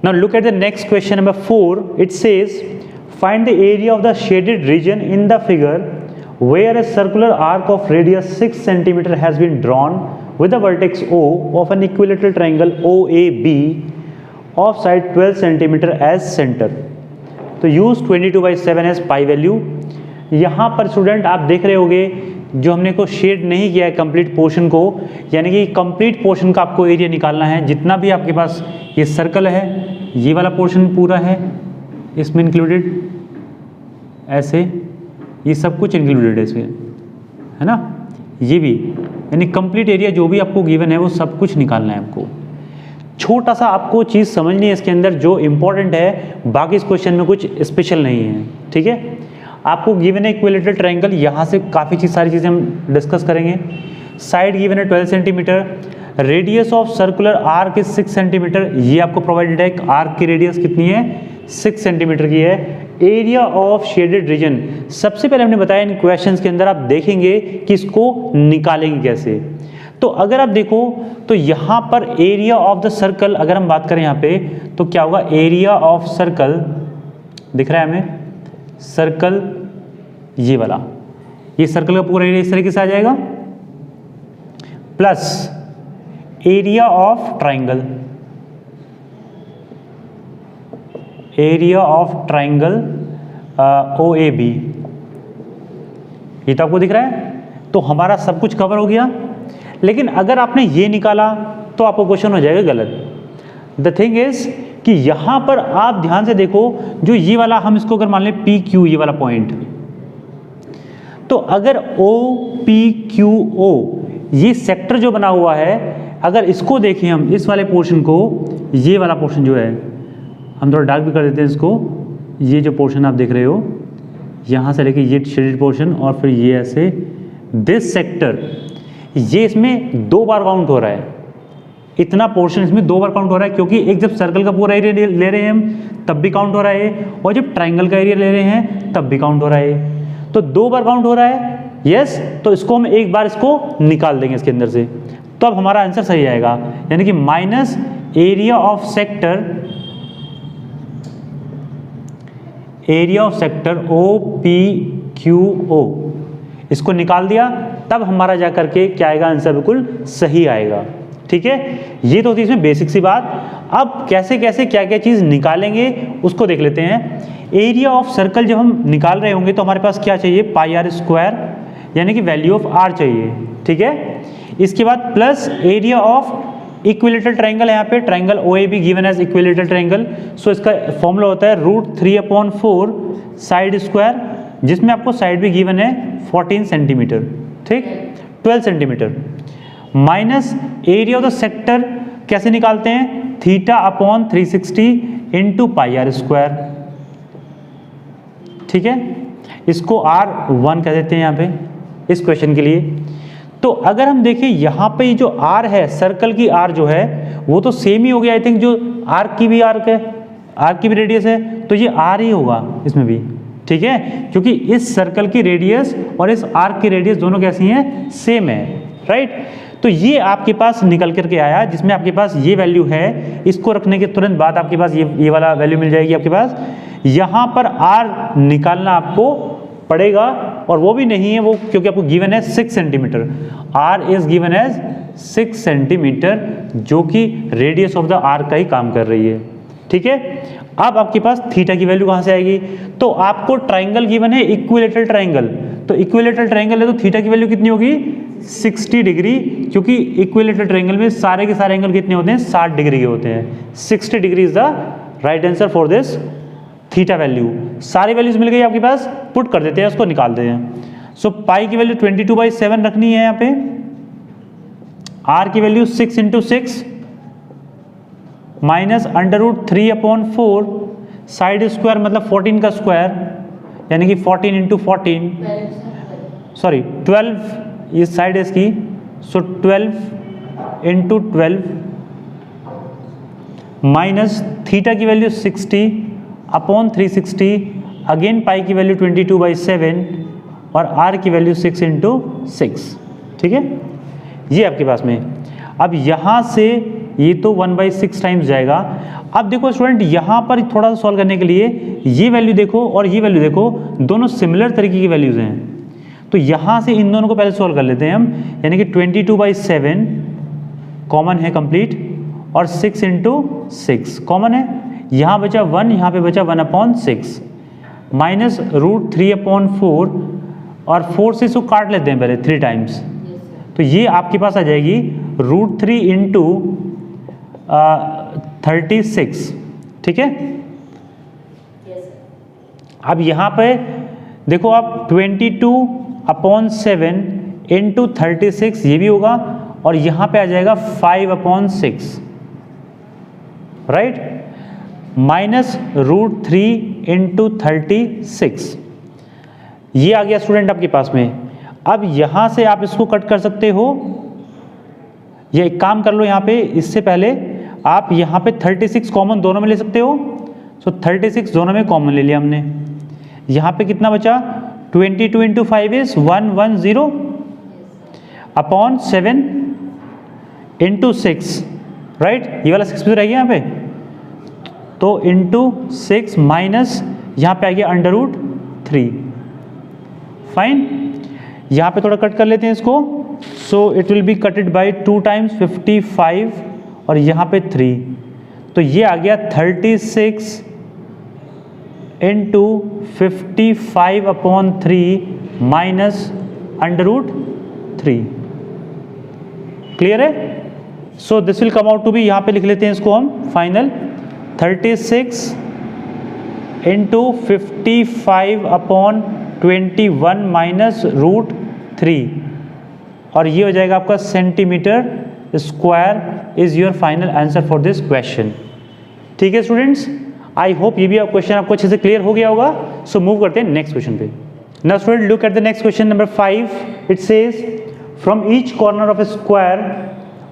Now look at the next question number 4. It says find the area of the shaded region in the figure where a circular arc of radius 6 cm has been drawn with the vertex O of an equilateral triangle OAB of side 12 cm as center. तो use 22/7 as pi value. यहाँ पर student आप देख रहे होंगे जो हमने को शेड नहीं किया है कंप्लीट पोर्शन को, यानी कि कंप्लीट पोर्शन का आपको एरिया निकालना है। जितना भी आपके पास ये सर्कल है, ये वाला पोर्शन पूरा है इसमें इंक्लूडेड, ऐसे ये सब कुछ इंक्लूडेड है इसमें, है ना, ये भी, यानी कंप्लीट एरिया जो भी आपको गिवन है वो सब कुछ निकालना है आपको। छोटा सा आपको चीज़ समझनी है इसके अंदर जो इम्पोर्टेंट है, बाकी इस क्वेश्चन में कुछ स्पेशल नहीं है, ठीक है। आपको गिवन है इक्विलेटरल ट्रायंगल, यहाँ से काफ़ी सारी चीज़ें हम डिस्कस करेंगे। साइड गिवन है 12 centimetre, radius of circular arc is 6 centimetre, ये आपको प्रोवाइडेड है। आर्क की रेडियस कितनी है, 6 सेंटीमीटर की है। एरिया ऑफ शेडेड रीजन, सबसे पहले हमने बताया इन क्वेश्चंस के अंदर आप देखेंगे कि इसको निकालेंगे कैसे। तो अगर आप देखो तो यहाँ पर एरिया ऑफ द सर्कल अगर हम बात करें यहाँ पे तो क्या होगा, एरिया ऑफ सर्कल दिख रहा है हमें, सर्कल ये वाला, ये सर्कल का पूरा एरिया इस तरीके से आ जाएगा, plus area of triangle, area of triangle OAB, ये तो आपको दिख रहा है। तो हमारा सब कुछ कवर हो गया। लेकिन अगर आपने ये निकाला तो आपको क्वेश्चन हो जाएगा गलत। द थिंग इज कि यहां पर आप ध्यान से देखो, जो ये वाला हम इसको अगर मान लें PQ, ये वाला पॉइंट, तो अगर OPQO ये सेक्टर जो बना हुआ है, अगर इसको देखें हम, इस वाले पोर्शन को, ये वाला पोर्शन जो है, हम थोड़ा डार्क भी कर देते हैं इसको, ये जो पोर्शन आप देख रहे हो यहाँ से लेके ये शेडेड पोर्शन और फिर ये ऐसे, दिस सेक्टर, ये इसमें 2 बार काउंट हो रहा है। इतना पोर्शन इसमें 2 बार काउंट हो रहा है, क्योंकि एक जब सर्कल का पूरा एरिया ले रहे हैं हम तब भी काउंट हो रहा है, और जब ट्राइंगल का एरिया ले रहे हैं तब भी काउंट हो रहा है। तो 2 बार काउंट हो रहा है, यस। तो इसको हम एक बार इसको निकाल देंगे इसके अंदर से, तो अब हमारा आंसर सही आएगा, यानी कि minus area of sector, area of sector OPQO, इसको निकाल दिया, तब हमारा जा करके क्या आएगा, आंसर बिल्कुल सही आएगा, ठीक है। ये तो होती है इसमें बेसिक सी बात। अब कैसे कैसे क्या क्या चीज़ निकालेंगे उसको देख लेते हैं। एरिया ऑफ सर्कल जब हम निकाल रहे होंगे तो हमारे पास क्या चाहिए, पाई आर स्क्वायर, यानी कि वैल्यू ऑफ आर चाहिए, ठीक है। इसके बाद plus area of equilateral triangle, यहाँ पे triangle OAB given as equilateral triangle, so इसका फॉर्मूला होता है √3/4 साइड स्क्वायर, जिसमें आपको साइड भी गिवन है 14 सेंटीमीटर, ठीक, 12 centimetre, minus area of the sector कैसे निकालते हैं, θ/360 इंटू पाई आर स्क्वायर, ठीक है। इसको R1 कह देते हैं यहाँ पे इस क्वेश्चन के लिए। तो अगर हम देखें यहाँ पे जो R है, सर्कल की R जो है वो तो सेम ही हो गया, आई थिंक, जो आर्क की भी आर्क है, आर्क की भी रेडियस है, तो ये R ही होगा इसमें भी, ठीक है, क्योंकि इस सर्कल की रेडियस और इस आर्क की रेडियस दोनों कैसी हैं, सेम है, राइट। तो ये आपके पास निकल करके आया, जिसमें आपके पास ये वैल्यू है, इसको रखने के तुरंत बाद आपके पास ये वाला वैल्यू मिल जाएगी आपके पास। यहाँ पर R निकालना आपको पड़ेगा, और वो भी नहीं है वो, क्योंकि आपको गिवन है 6 centimetre, R is given as 6 centimetre, जो कि रेडियस ऑफ द आर्क का ही काम कर रही है, ठीक है। अब आपके पास थीटा की वैल्यू कहाँ से आएगी, तो आपको ट्राइंगल गिवन है इक्विलेटरल ट्राइंगल, तो इक्विलेटरल ट्राइंगल है तो थीटा की वैल्यू कितनी होगी, 60 डिग्री, क्योंकि इक्विलेटरल ट्राइंगल में सारे के सारे एंगल कितने होते हैं, 60 डिग्री के होते हैं। 60 degree is the right answer for this theta value. सारी वैल्यूज मिल गई आपके पास, पुट कर देते हैं, उसको निकालते हैं। सो पाई की वैल्यू 22/7 रखनी है यहाँ पे, R की वैल्यू 6 × 6 माइनस √3/4 साइड स्क्वायर मतलब 14 का स्क्वायर, यानी कि 14 × 14, सॉरी 12 ये साइड है इसकी, सो 12 × 12 माइनस थीटा की वैल्यू 60/360, अगेन पाई की वैल्यू 22/7 और R की वैल्यू 6 × 6, ठीक है, ये आपके पास में। अब यहाँ से ये तो 1/6 टाइम्स जाएगा। अब देखो स्टूडेंट, यहाँ पर थोड़ा सा सॉल्व करने के लिए ये वैल्यू देखो और ये वैल्यू देखो, दोनों सिमिलर तरीके की वैल्यूज हैं। तो यहाँ से इन दोनों को पहले सॉल्व कर लेते हैं हम, यानी कि 22/7 कॉमन है कंप्लीट, और 6 × 6 कॉमन है। यहाँ बचा 1, यहाँ पे बचा 1/6 माइनस √3/4, और 4 से इसको काट लेते हैं पहले 3 टाइम्स। तो ये आपके पास आ जाएगी √3 × 36, ठीक है। अब यहाँ पे देखो आप 22/7 × 36 ये भी होगा, और यहाँ पे आ जाएगा 5/6, राइट, माइनस √3 × 36 ये आ गया स्टूडेंट आपके पास में। अब यहाँ से आप इसको कट कर सकते हो, या एक काम कर लो, यहाँ पे इससे पहले आप यहाँ पे 36 कॉमन दोनों में ले सकते हो। सो 36 दोनों में कॉमन ले लिया हमने। यहाँ पे कितना बचा, 22 × 5 इज 110 अपॉन 7 × 6, राइट, ये वाला 6 भी रह गया यहाँ पे, तो इंटू 6 माइनस यहाँ पे आ गया √3, फाइन। यहाँ पे थोड़ा कट कर लेते हैं इसको, so it will be cutted by 2 times 55 और यहाँ पे 3, तो ये आ गया 36 × 55/3 माइनस √3। क्लियर है? So this will come out to be, यहाँ पे लिख लेते हैं इसको हम फाइनल, 36 × 55/21 माइनस √3, और ये हो जाएगा आपका centimetre square is your final answer for this question. ठीक है स्टूडेंट्स, आई होप ये भी क्वेश्चन आपको अच्छे से क्लियर हो गया होगा। सो मूव करते हैं नेक्स्ट क्वेश्चन पे। Now student look at the next question number 5। It says from each corner of A square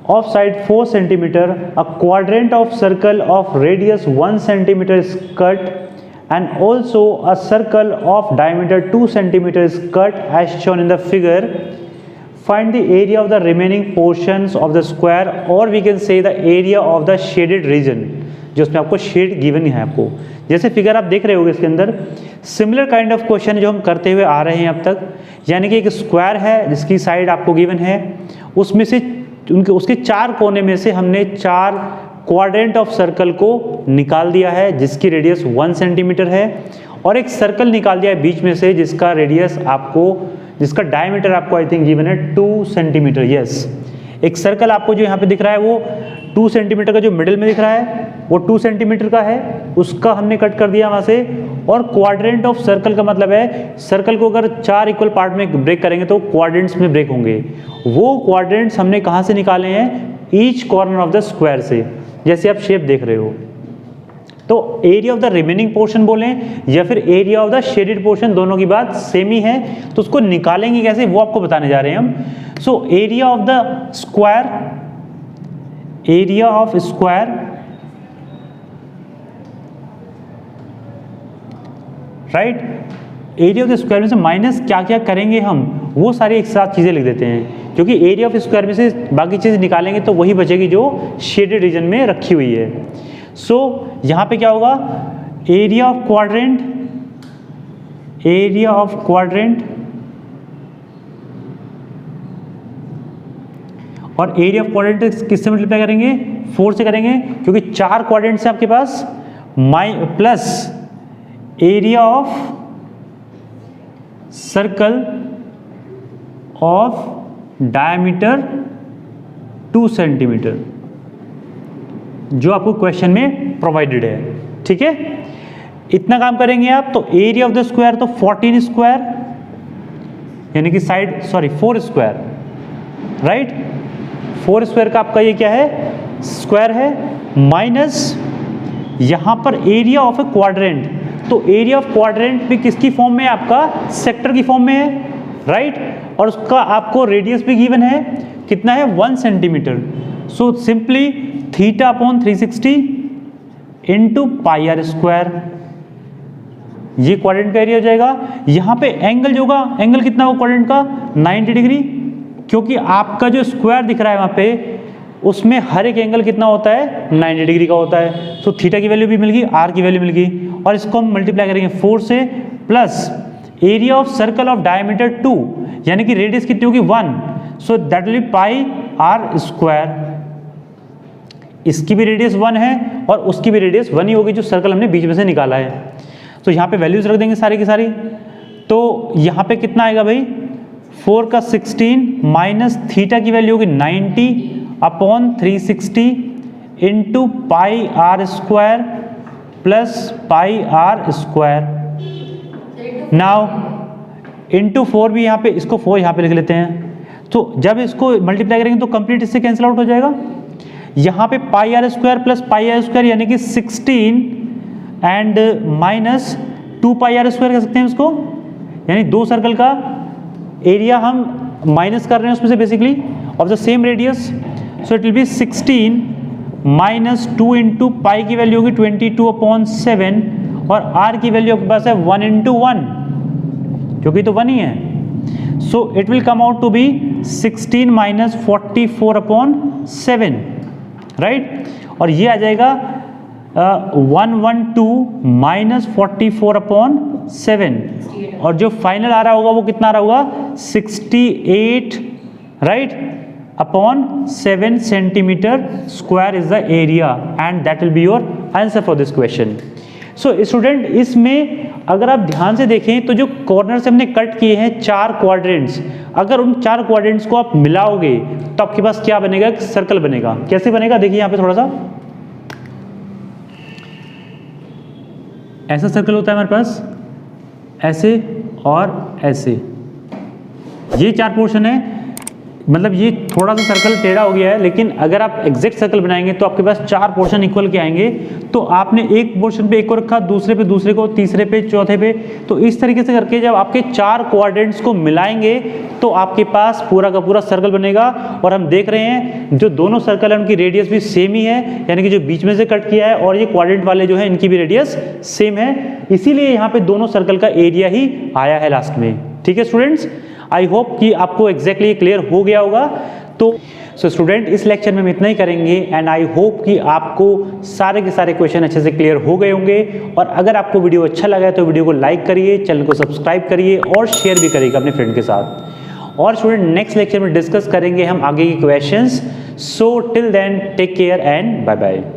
of side 4 centimeter, a quadrant of circle of radius 1 centimeter is cut, and also a circle of diameter 2 centimeter is cut as shown in the figure. Find the area of the remaining portions of the square, or we can say the area of the shaded region, जो उसमें आपको shade given है। आपको जैसे figure आप देख रहे होगे इसके अंदर सिमिलर काइंड ऑफ क्वेश्चन जो हम करते हुए आ रहे हैं अब तक, यानी कि एक स्क्वायर है जिसकी साइड आपको गिवन है, उसमें से उसके 4 कोने में से हमने 4 क्वाड्रेंट ऑफ सर्कल को निकाल दिया है जिसकी रेडियस 1 सेंटीमीटर है, और एक सर्कल निकाल दिया है बीच में से जिसका रेडियस आपको, जिसका डायमीटर आपको आई थिंक गिवन है 2 सेंटीमीटर। यस, एक सर्कल आपको जो यहाँ पे दिख रहा है वो 2 सेंटीमीटर का, जो मिडिल में दिख रहा है वो 2 सेंटीमीटर का है, उसका हमने कट कर दिया वहाँ से। और क्वाड्रेंट ऑफ सर्कल का मतलब है सर्कल को अगर 4 इक्वल पार्ट में ब्रेक करेंगे तो क्वाड्रेंट्स में ब्रेक होंगे। वो क्वाड्रेंट्स हमने कहाँ से निकाले हैं? Each corner of the square से, जैसे आप शेप देख रहे हो। तो area of the remaining portion बोलें या फिर area of the shaded portion, दोनों की बात सेम ही है। तो उसको निकालेंगे कैसे वो आपको बताने जा रहे हैं हम। So area of the square, area of square right, area of the square में से माइनस क्या क्या करेंगे हम, वो सारी एक साथ चीज़ें लिख देते हैं, क्योंकि एरिया ऑफ स्क्वायर में से बाकी चीज़ निकालेंगे तो वही बचेगी जो शेडेड रीजन में रखी हुई है। सो यहाँ पे क्या होगा, area of quadrant, area of quadrant और एरिया ऑफ क्वाड्रेंट किससे मल्टीप्लाई करेंगे? 4 से करेंगे, क्योंकि 4 क्वाड्रेंट है आपके पास, plus area of circle of diameter 2 centimetre जो आपको क्वेश्चन में प्रोवाइडेड है। ठीक है, इतना काम करेंगे आप। तो एरिया ऑफ द स्क्वायर तो 14 स्क्वायर, यानी कि साइड 4 स्क्वायर, राइट, 4 स्क्वायर का आपका ये क्या है? स्क्वायर है, माइनस यहां पर एरिया ऑफ ए क्वाड्रेंट। तो एरिया ऑफ क्वाड्रेंट भी किसकी फॉर्म में है? आपका सेक्टर की फॉर्म में है, राइट, और उसका आपको रेडियस भी गिवन है, कितना है? 1 centimetre. So simply θ/360 into pi are square, ये क्वाड्रेंट का एरिया हो जाएगा। यहां पे एंगल जो होगा, एंगल कितना होगा क्वाड्रेंट का? 90 डिग्री, क्योंकि आपका जो स्क्वायर दिख रहा है वहां पे उसमें हर एक एंगल कितना होता है 90 डिग्री का होता है। सो थीटा की वैल्यू भी मिल गई, आर की वैल्यू मिल गई, और इसको हम मल्टीप्लाई करेंगे 4 से, plus area of circle of diameter 2 यानी कि रेडियस कितनी होगी 1, so that will be pi are square. इसकी भी रेडियस 1 है और उसकी भी रेडियस 1 ही होगी जो सर्कल हमने बीच में से निकाला है। तो यहाँ पे वैल्यूज रख देंगे सारी की सारी। तो यहाँ पे कितना आएगा भाई 4 का 16 माइनस थीटा की वैल्यू होगी 90 upon 360 into pi are square plus pi are square. Now into 4 भी यहाँ पे, इसको 4 यहाँ पे लिख लेते हैं। तो जब इसको मल्टीप्लाई करेंगे तो कंप्लीट इससे कैंसिल आउट हो जाएगा। यहाँ पे pi are square plus pi are square यानी कि 16 and minus 2 pi are square कह सकते हैं इसको, यानी दो सर्कल का एरिया हम माइनस कर रहे हैं उसमें से basically of the same radius. So it will B 16 minus 2 into pi की वैल्यू होगी 22/7 और आर की वैल्यू आपके पास है 1 इंटू 1 क्योंकि तो 1 ही है। So it will come out to be 16 minus 44/7, right. और ये आ जाएगा 112 माइनस 44/7 और जो फाइनल आ रहा होगा वो कितना आ रहा होगा 68, right, upon 7 centimetre square is the area and that will be your answer for this question. So student, इसमें अगर आप ध्यान से देखें तो जो कॉर्नर से हमने कट किए हैं 4 क्वाड्रेंट्स, अगर उन 4 क्वाड्रेंट्स को आप मिलाओगे तो आपके पास क्या बनेगा, एक सर्कल बनेगा। कैसे बनेगा देखिए यहाँ पे थोड़ा सा, ऐसा सर्कल होता है हमारे पास, ऐसे और ऐसे, ये 4 पोर्शन है। मतलब ये थोड़ा सा सर्कल टेढ़ा हो गया है, लेकिन अगर आप एग्जैक्ट सर्कल बनाएंगे तो आपके पास 4 पोर्शन इक्वल के आएंगे। तो आपने एक पोर्शन पे एक को रखा, दूसरे पे दूसरे को, तीसरे पे, चौथे पे, तो इस तरीके से करके जब आपके 4 क्वाड्रेंट्स को मिलाएंगे तो आपके पास पूरा का पूरा सर्कल बनेगा। और हम देख रहे हैं जो दोनों सर्कल है उनकी रेडियस भी सेम ही है, यानी कि जो बीच में से कट किया है और ये क्वाड्रेंट वाले जो है इनकी भी रेडियस सेम है, इसीलिए यहाँ पे दोनों सर्कल का एरिया ही आया है लास्ट में। ठीक है स्टूडेंट्स, आई होप कि आपको एग्जैक्टली क्लियर हो गया होगा। तो स्टूडेंट, इस लेक्चर में हम इतना ही करेंगे एंड आई होप कि आपको सारे के सारे क्वेश्चन अच्छे से क्लियर हो गए होंगे। और अगर आपको वीडियो अच्छा लगा है तो वीडियो को लाइक करिए, चैनल को सब्सक्राइब करिए और शेयर भी करिएगा अपने फ्रेंड के साथ। और स्टूडेंट, नेक्स्ट लेक्चर में डिस्कस करेंगे हम आगे की questions. So till then take care and bye bye.